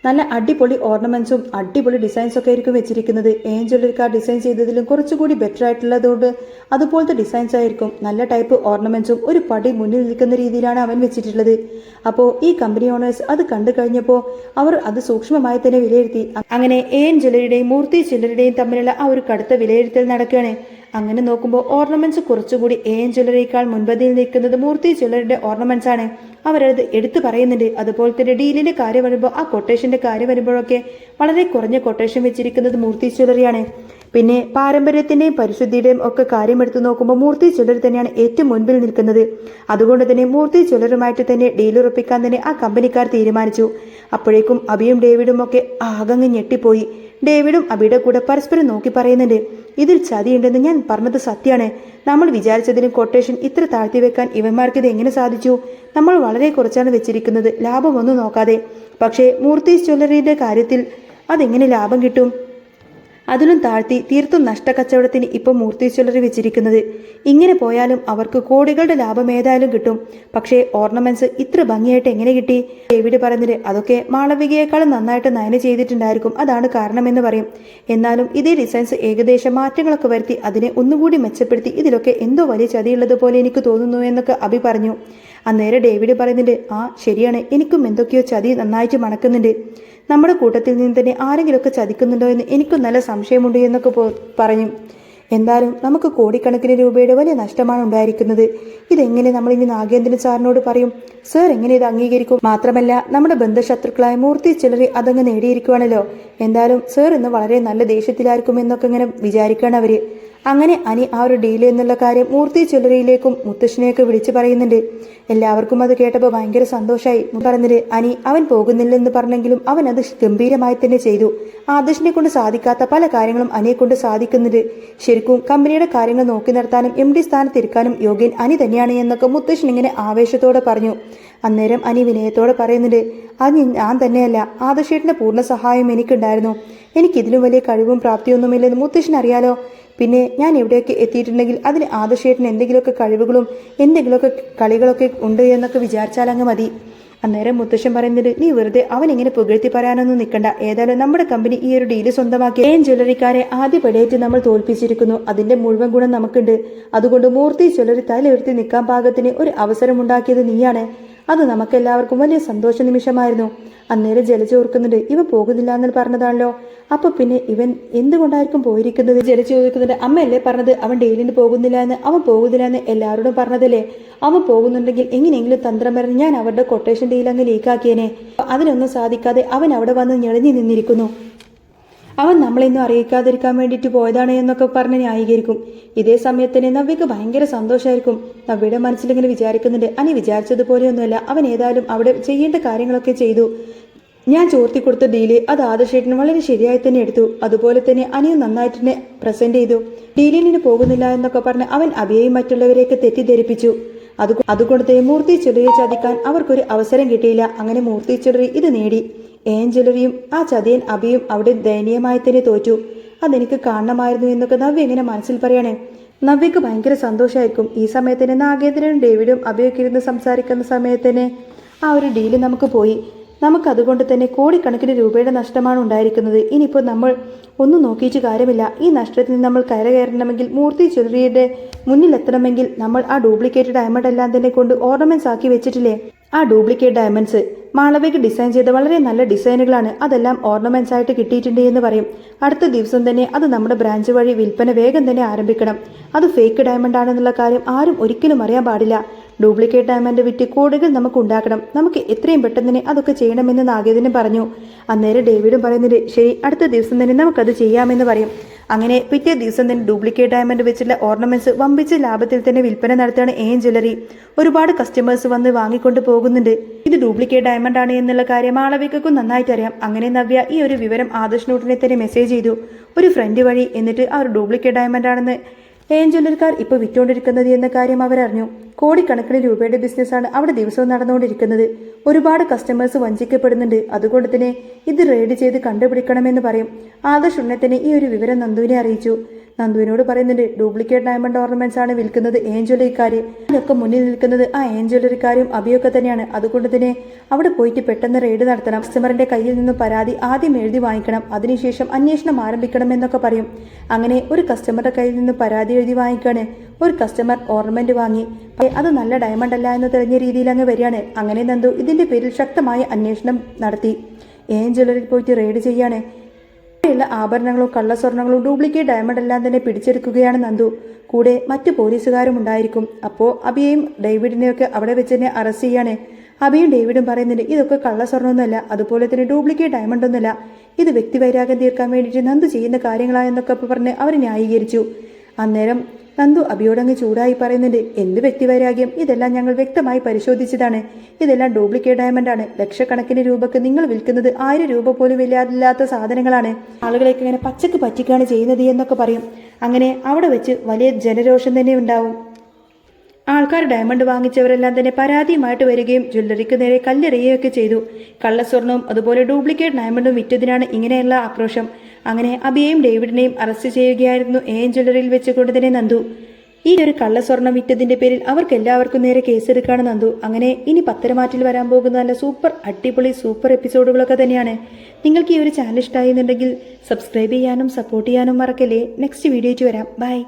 നല്ല അടിപൊളി ഓർണമെന്റ്സും അടിപൊളി ഡിസൈൻസ് ഒക്കെ ആയിരിക്കും വെച്ചിരിക്കുന്നത്. ഏൻ ജ്വല്ലറിക്കാർ ഡിസൈൻ ചെയ്തതിലും കുറച്ചുകൂടി ബെറ്റർ ആയിട്ടുള്ളതുകൊണ്ട് അതുപോലത്തെ ഡിസൈൻസ് ആയിരിക്കും. നല്ല ടൈപ്പ് ഓർണമെന്റ്സും ഒരു പടി മുന്നിൽ നിൽക്കുന്ന രീതിയിലാണ് അവൻ വെച്ചിട്ടുള്ളത്. അപ്പോൾ ഈ കമ്പനി ഓണേഴ്സ് അത് കണ്ടു കഴിഞ്ഞപ്പോൾ അവർ അത് സൂക്ഷ്മമായി തന്നെ വിലയിരുത്തി. അങ്ങനെ ഏൻ ജ്വല്ലറിയുടെയും മൂർത്തി ജ്വല്ലറിയുടെയും തമ്മിലുള്ള ആ ഒരു കടുത്ത വിലയിരുത്തൽ നടക്കുകയാണ്. അങ്ങനെ നോക്കുമ്പോൾ ഓർണമെന്റ്സ് കുറച്ചുകൂടി ഏൻ ജ്വല്ലറിയേക്കാൾ മുൻപതിൽ നിൽക്കുന്നത് മൂർത്തി ജ്വല്ലറിയുടെ ഓർണമെന്റ്സ് ആണ്. അവരത് എടുത്തു പറയുന്നുണ്ട്. അതുപോലെ തന്നെ ഡീലിന്റെ കാര്യം വരുമ്പോൾ ആ കൊട്ടേഷന്റെ കാര്യം വരുമ്പോഴൊക്കെ വളരെ കുറഞ്ഞ കൊട്ടേഷൻ വെച്ചിരിക്കുന്നത് മൂർത്തി ജ്വല്ലറിയാണ്. പിന്നെ പാരമ്പര്യത്തിന്റെയും പരിശുദ്ധിയുടെയും ഒക്കെ കാര്യം എടുത്തു നോക്കുമ്പോൾ മൂർത്തി ജ്വല്ലറി തന്നെയാണ് ഏറ്റവും മുൻപിൽ നിൽക്കുന്നത്. അതുകൊണ്ട് തന്നെ മൂർത്തി ജ്വല്ലറുമായിട്ട് തന്നെ ഡീൽ ഉറപ്പിക്കാൻ തന്നെ ആ കമ്പനിക്കാർ തീരുമാനിച്ചു. അപ്പോഴേക്കും അഭിയും ഡേവിഡും ഒക്കെ ആകങ്ങ് ഞെട്ടിപ്പോയി. ഡേവിഡും അബിയുടെ കൂടെ പരസ്പരം നോക്കി പറയുന്നുണ്ട്, ഇതിൽ ചതിയുണ്ടെന്ന് ഞാൻ പറഞ്ഞത് സത്യമാണ്. നമ്മൾ വിചാരിച്ചതിനും കൊട്ടേഷൻ ഇത്ര താഴ്ത്തി വെക്കാൻ ഇവന്മാർക്ക് ഇത് എങ്ങനെ സാധിച്ചു? നമ്മൾ വളരെ കുറച്ചാണ് വെച്ചിരിക്കുന്നത്, ലാഭമൊന്നും നോക്കാതെ. പക്ഷേ മൂർത്തീസ് ജ്വല്ലറിയുടെ കാര്യത്തിൽ അതെങ്ങനെ ലാഭം കിട്ടും? അതിലും താഴ്ത്തി തീർത്തും നഷ്ടക്കച്ചവടത്തിന് ഇപ്പോൾ മൂർത്തി ജ്വല്ലറി വെച്ചിരിക്കുന്നത്. ഇങ്ങനെ പോയാലും അവർക്ക് കോടികളുടെ ലാഭം ഏതായാലും കിട്ടും. പക്ഷേ ഓർണമെന്റ്സ് ഇത്ര ഭംഗിയായിട്ട് എങ്ങനെ കിട്ടി? ഡേവിഡ് പറഞ്ഞത് അതൊക്കെ മാളവികയെക്കാളും നന്നായിട്ട് നയന ചെയ്തിട്ടുണ്ടായിരിക്കും, അതാണ് കാരണമെന്ന് പറയും. എന്നാലും ഇതേ ഡിസൈൻസ് ഏകദേശം മാറ്റങ്ങളൊക്കെ വരുത്തി അതിനെ ഒന്നുകൂടി മെച്ചപ്പെടുത്തി ഇതിലൊക്കെ എന്തോ വലിയ ചതിയുള്ളതുപോലെ എനിക്ക് തോന്നുന്നു എന്നൊക്കെ അഭി പറഞ്ഞു. അന്നേരം ഡേവിഡ് പറയുന്നുണ്ട്, ശരിയാണ്, എനിക്കും എന്തൊക്കെയോ ചതി നന്നായിട്ട് മണക്കുന്നുണ്ട്. നമ്മുടെ കൂട്ടത്തിൽ നിന്ന് തന്നെ ആരെങ്കിലുമൊക്കെ ചതിക്കുന്നുണ്ടോ എന്ന് എനിക്കും നല്ല സംശയമുണ്ട് എന്നൊക്കെ പറഞ്ഞു. എന്തായാലും നമുക്ക് കോടിക്കണക്കിന് രൂപയുടെ വലിയ നഷ്ടമാണ് ഉണ്ടായിരിക്കുന്നത്. ഇതെങ്ങനെ നമ്മൾ ഇനി നാഗേന്ദ്രൻ സാറിനോട് പറയും? സാർ എങ്ങനെ ഇത് അംഗീകരിക്കും? മാത്രമല്ല നമ്മുടെ ബന്ധശത്രുക്കളായ മൂർത്തി ജ്വല്ലറി അതങ്ങ് നേടിയിരിക്കുവാണല്ലോ. എന്തായാലും സാർ ഇന്ന് വളരെ നല്ല ദേഷ്യത്തിലായിരിക്കും എന്നൊക്കെ ഇങ്ങനെ വിചാരിക്കുകയാണ് അവര്. അങ്ങനെ അനി ആ ഒരു ഡീൽ എന്നുള്ള കാര്യം മൂർത്തി ജ്വല്ലറിയിലേക്കും മുത്തശ്ശനെയൊക്കെ വിളിച്ചു പറയുന്നുണ്ട്. എല്ലാവർക്കും അത് കേട്ടപ്പോൾ ഭയങ്കര സന്തോഷമായി. പറഞ്ഞത് അനി അവൻ പോകുന്നില്ലെന്ന് പറഞ്ഞെങ്കിലും അവൻ അത് ഗംഭീരമായി തന്നെ ചെയ്തു. ആദർശിനെ കൊണ്ട് സാധിക്കാത്ത പല കാര്യങ്ങളും അനിയെ കൊണ്ട് സാധിക്കുന്നുണ്ട്. ശരിക്കും കമ്പനിയുടെ കാര്യങ്ങൾ നോക്കി നടത്താനും എം ഡി സ്ഥാനത്തിരിക്കാനും യോഗ്യൻ അനി തന്നെയാണ് എന്നൊക്കെ മുത്തശ്ശൻ ഇങ്ങനെ ആവേശത്തോടെ പറഞ്ഞു. അന്നേരം അനി വിനയത്തോടെ പറയുന്നുണ്ട്, അത് ഞാൻ തന്നെയല്ല, ആദർശേട്ടൻ്റെ പൂർണ്ണ സഹായം എനിക്കുണ്ടായിരുന്നു. എനിക്കിതിലും വലിയ കഴിവും പ്രാപ്തിയൊന്നുമില്ലെന്ന് മുത്തശ്ശനറിയാലോ. പിന്നെ ഞാൻ എവിടെയൊക്കെ എത്തിയിട്ടുണ്ടെങ്കിൽ അതിന് ആദർശേട്ടന് എന്തെങ്കിലുമൊക്കെ കഴിവുകളും എന്തെങ്കിലുമൊക്കെ കളികളൊക്കെ ഉണ്ട് എന്നൊക്കെ വിചാരിച്ചാലങ്ങ് മതി. അന്നേരം മുത്തശ്ശൻ പറയുന്നത്, നീ വെറുതെ അവനെങ്ങനെ പുകഴ്ത്തി പറയാനൊന്നും നിൽക്കണ്ട. ഏതായാലും നമ്മുടെ കമ്പനി ഈ ഒരു ഡീല് സ്വന്തമാക്കി ഏൻ ജ്വല്ലറിക്കാരെ ആദ്യപടിയായിട്ട് നമ്മൾ തോൽപ്പിച്ചിരിക്കുന്നു. അതിന്റെ മുഴുവൻ ഗുണം നമുക്കുണ്ട്. അതുകൊണ്ട് മൂർത്തി ജ്വല്ലറി തല ഉയർത്തി നിൽക്കാൻ പാകത്തിന് ഒരു അവസരം ഉണ്ടാക്കിയത് നീയാണ്. അത് നമുക്കെല്ലാവർക്കും വലിയ സന്തോഷ നിമിഷമായിരുന്നു. അന്നേരം ജലജ ഓർക്കുന്നുണ്ട്, ഇവൻ പോകുന്നില്ല എന്ന് പറഞ്ഞതാണല്ലോ, അപ്പൊ പിന്നെ ഇവൻ എന്തുകൊണ്ടായിരിക്കും പോയിരിക്കുന്നത്? ജലജ ചോദിക്കുന്നുണ്ട്, അമ്മയല്ലേ പറഞ്ഞത് അവൻ ഡെയിലിന് പോകുന്നില്ല എന്ന്? അവൻ പോകുന്നില്ല എന്ന് എല്ലാവരോടും പറഞ്ഞതല്ലേ? അവൻ പോകുന്നുണ്ടെങ്കിൽ എങ്ങനെയെങ്കിലും തന്ത്രം പറഞ്ഞ് ഞാൻ അവരുടെ കൊട്ടേഷൻ ഡീൽ അങ്ങ് ലീക്കാക്കിയേനെ. അതിനൊന്നും സാധിക്കാതെ അവൻ അവിടെ വന്ന് ഞെളിഞ്ഞു നിന്നിരിക്കുന്നു. അവൻ നമ്മളെയൊന്നും അറിയിക്കാതിരിക്കാൻ വേണ്ടിയിട്ട് പോയതാണ് എന്നൊക്കെ പറഞ്ഞ് ന്യായീകരിക്കും. ഇതേ സമയത്തിന് നവ്യക്ക് ഭയങ്കര സന്തോഷമായിരിക്കും. നവ്യയുടെ മനസ്സിലിങ്ങനെ വിചാരിക്കുന്നുണ്ട്, അനി വിചാരിച്ചതുപോലെയൊന്നുമല്ല, അവൻ ഏതായാലും അവിടെ ചെയ്യേണ്ട കാര്യങ്ങളൊക്കെ ചെയ്തു. ഞാൻ ചോർത്തി കൊടുത്ത ഡീല് അത് ആദർശേട്ടന് വളരെ ശരിയായി തന്നെ എടുത്തു. അതുപോലെ തന്നെ അനിയും നന്നായിട്ട് തന്നെ പ്രസന്റ് ചെയ്തു. ഡീലിന് പോകുന്നില്ല എന്നൊക്കെ പറഞ്ഞ് അവൻ അഭിയെയും മറ്റുള്ളവരെയൊക്കെ തെറ്റിദ്ധരിപ്പിച്ചു. അതുകൊണ്ട് തന്നെ മൂർത്തി ജ്വല്ലറിയെ ചതിക്കാൻ അവർക്കൊരു അവസരം കിട്ടിയില്ല. അങ്ങനെ മൂർത്തി ജ്വല്ലറി ഇത് നേടി. ജ്വല്ലറിയും ആ ചതിയൻ അഭിയും അവിടെ ദയനീയമായി തന്നെ തോറ്റു. അതെനിക്ക് കാണണമായിരുന്നു എന്നൊക്കെ നവ്യ ഇങ്ങനെ മനസ്സിൽ പറയണേ. നവ്യക്ക് ഭയങ്കര സന്തോഷമായിരിക്കും. ഈ സമയത്തിന് നാഗേന്ദ്രനും ഡേവിഡും അഭിയൊക്കെ ഇരുന്ന് സംസാരിക്കുന്ന സമയത്തിന് ആ ഒരു ഡീല് നമുക്ക് പോയി. നമുക്കതുകൊണ്ട് തന്നെ കോടിക്കണക്കിന് രൂപയുടെ നഷ്ടമാണ് ഉണ്ടായിരിക്കുന്നത്. ഇനിയിപ്പോൾ നമ്മൾ ഒന്നും നോക്കിയിട്ട് കാര്യമില്ല. ഈ നഷ്ടത്തിൽ നിന്ന് നമ്മൾ കയറണമെങ്കിൽ മൂർത്തി ജ്വല്ലറിയുടെ മുന്നിലെത്തണമെങ്കിൽ നമ്മൾ ആ ഡ്യൂപ്ലിക്കേറ്റ് ഡയമണ്ട് എല്ലാം തന്നെ കൊണ്ട് ഓർണമെന്റ്സ് ആക്കി വെച്ചിട്ടില്ലേ? ആ ഡ്യൂപ്ലിക്കേറ്റ് ഡയമണ്ട്സ് മാളവിക ഡിസൈൻ ചെയ്ത വളരെ നല്ല ഡിസൈനുകളാണ്. അതെല്ലാം ഓർണമെന്റ്സ് ആയിട്ട് കിട്ടിയിട്ടുണ്ട് എന്ന് പറയും. അടുത്ത ദിവസം തന്നെ അത് നമ്മുടെ ബ്രാഞ്ച് വഴി വിൽപ്പന വേഗം തന്നെ ആരംഭിക്കണം. അത് ഫേക്ക് ഡയമണ്ട് ആണെന്നുള്ള കാര്യം ആരും ഒരിക്കലും അറിയാൻ പാടില്ല. ഡ്യൂപ്ലിക്കേറ്റ് ഡയമണ്ട് വിറ്റ് കോടികൾ നമുക്ക് ഉണ്ടാക്കണം. നമുക്ക് എത്രയും പെട്ടെന്ന് തന്നെ അതൊക്കെ ചെയ്യണമെന്ന് നാഗേന്ദ്രൻ പറഞ്ഞു. അന്നേരം ഡേവിഡും പറയുന്നത്, ശരി, അടുത്ത ദിവസം തന്നെ നമുക്കത് ചെയ്യാമെന്ന് പറയും. അങ്ങനെ പിറ്റേ ദിവസം തന്നെ ഡ്യൂപ്ലിക്കേറ്റ് ഡയമണ്ട് വെച്ചുള്ള ഓർണമെന്റ്സ് വമ്പിച്ച ലാഭത്തിൽ തന്നെ വിൽപ്പന നടത്തുകയാണ് ജ്വല്ലറി. ഒരുപാട് കസ്റ്റമേഴ്സ് വന്ന് വാങ്ങിക്കൊണ്ട് പോകുന്നുണ്ട്. ഇത് ഡ്യൂപ്ലിക്കേറ്റ് ഡയമണ്ട് ആണ് എന്നുള്ള കാര്യം മാളവികക്കും നന്നായിട്ട് അറിയാം. അങ്ങനെ നവ്യ ഈ ഒരു വിവരം ആദർശിനുടനെ തന്നെ മെസ്സേജ് ചെയ്തു, ഒരു ഫ്രണ്ട് വഴി. എന്നിട്ട് ആ ഒരു ഡ്യൂപ്ലിക്കേറ്റ് ഡയമണ്ട് ആണെന്ന് ജ്വല്ലറിക്കാർ ഇപ്പോൾ വിറ്റുകൊണ്ടിരിക്കുന്നത് എന്ന കാര്യം അവരറിഞ്ഞു. കോടിക്കണക്കിന് രൂപയുടെ ബിസിനസ്സാണ് അവിടെ ദിവസവും നടന്നുകൊണ്ടിരിക്കുന്നത്. ഒരുപാട് കസ്റ്റമേഴ്സ് വഞ്ചിക്കപ്പെടുന്നുണ്ട്. അതുകൊണ്ട് തന്നെ ഇത് റെയ്ഡ് ചെയ്ത് കണ്ടുപിടിക്കണമെന്ന് പറയും. ആദർശ് ഉടനെ തന്നെ ഈ ഒരു വിവരം നന്ദുവിനെ അറിയിച്ചു. നന്ദുവിനോട് പറയുന്നുണ്ട്, ഡ്യൂപ്ലിക്കേറ്റ് ഡയമണ്ട് ഓർണമെന്റ്സ് ആണ് വിൽക്കുന്നത് ജ്വല്ലറിക്കാർ. അതിനൊക്കെ മുന്നിൽ നിൽക്കുന്നത് ആ ജ്വല്ലറിക്കാരും അഭിയൊക്കെ തന്നെയാണ്. അതുകൊണ്ട് തന്നെ അവിടെ പോയിട്ട് പെട്ടെന്ന് റെയ്ഡ് നടത്തണം. കസ്റ്റമറിന്റെ കയ്യിൽ നിന്നും പരാതി ആദ്യം എഴുതി വാങ്ങിക്കണം. അതിനുശേഷം അന്വേഷണം ആരംഭിക്കണം എന്നൊക്കെ പറയും. അങ്ങനെ ഒരു കസ്റ്റമറുടെ കയ്യിൽ നിന്നും പരാതി എഴുതി വാങ്ങിക്കാണ്. ഒരു കസ്റ്റമർ ഓർണമെന്റ് വാങ്ങി, അത് നല്ല ഡയമണ്ട് അല്ല എന്ന് തെളിഞ്ഞ രീതിയിൽ അങ്ങ് വരികയാണ്. അങ്ങനെ നന്ദു ഇതിന്റെ പേരിൽ ശക്തമായ അന്വേഷണം നടത്തി ജ്വല്ലറിയിൽ പോയിട്ട് റെയ്ഡ് ചെയ്യാണ്. ുള്ള ആഭരണങ്ങളും കള്ളസ്വർണ്ണങ്ങളും ഡ്യൂപ്ലിക്കേറ്റ് ഡയമണ്ട് എല്ലാം തന്നെ പിടിച്ചെടുക്കുകയാണ് നന്ദു. കൂടെ മറ്റു പോലീസുകാരും ഉണ്ടായിരിക്കും. അപ്പോൾ അഭിയെയും ഡേവിഡിനെയൊക്കെ അവിടെ വെച്ച് തന്നെ അറസ്റ്റ് ചെയ്യാണ്. അഭിയും ഡേവിഡും പറയുന്നുണ്ട്, ഇതൊക്കെ കള്ളസ്വർണ്ണമൊന്നുമല്ല, അതുപോലെ തന്നെ ഡ്യൂപ്ലിക്കേറ്റ് ഡയമണ്ട് ഒന്നുമല്ല, ഇത് വ്യക്തിവൈരാഗ്യം തീർക്കാൻ വേണ്ടിയിട്ട് നന്ദു ചെയ്യുന്ന കാര്യങ്ങളായെന്നൊക്കെ പറഞ്ഞ് അവർ ന്യായീകരിച്ചു. അന്നേരം നന്ദു അഭിയോടങ്ങ് ചൂടായി പറയുന്നുണ്ട്, എന്ത് വ്യക്തിവൈരാഗ്യം? ഇതെല്ലാം ഞങ്ങൾ വ്യക്തമായി പരിശോധിച്ചതാണ്. ഇതെല്ലാം ഡ്യൂപ്ലിക്കേറ്റ് ഡയമണ്ട് ആണ്. ലക്ഷക്കണക്കിന് രൂപക്ക് നിങ്ങൾ വിൽക്കുന്നത് 1000 രൂപ പോലും ഇല്ലാത്ത സാധനങ്ങളാണ്. ആളുകളെയൊക്കെ ഇങ്ങനെ പച്ചക്ക് പറ്റിക്കാണ് ചെയ്യുന്നത് എന്നൊക്കെ പറയും. അങ്ങനെ അവിടെ വെച്ച് വലിയ ജനരോഷം തന്നെ ഉണ്ടാവും. ആൾക്കാർ ഡയമണ്ട് വാങ്ങിച്ചവരെല്ലാം തന്നെ പരാതിയുമായിട്ട് വരികയും ജ്വല്ലറിക്ക് നേരെ കല്ലെറിയുകയൊക്കെ ചെയ്തു. കള്ളസ്വർണവും അതുപോലെ ഡ്യൂപ്ലിക്കേറ്റ് ഡയമണ്ടും വിറ്റതിനാണ് ഇങ്ങനെയുള്ള ആക്രോശം. അങ്ങനെ അഭിയെയും ഡേവിഡിനെയും അറസ്റ്റ് ചെയ്യുകയായിരുന്നു ജ്വല്ലറിയിൽ വെച്ചുകൊണ്ട് തന്നെ നന്ദു. ഈ ഒരു കള്ളസ്വർണം വിറ്റതിന്റെ പേരിൽ അവർക്ക് എല്ലാവർക്കും നേരെ കേസെടുക്കാണ് നന്ദു. അങ്ങനെ ഇനി പത്തരമാറ്റിൽ വരാൻ പോകുന്ന നല്ല സൂപ്പർ അടിപൊളി സൂപ്പർ എപ്പിസോഡുകളൊക്കെ തന്നെയാണ്. നിങ്ങൾക്ക് ഈ ഒരു ചാനൽ ഇഷ്ടമായി എന്നുണ്ടെങ്കിൽ സബ്സ്ക്രൈബ് ചെയ്യാനും സപ്പോർട്ട് ചെയ്യാനും മറക്കല്ലേ. നെക്സ്റ്റ് വീഡിയോയ്ക്ക് വരാം. ബൈ.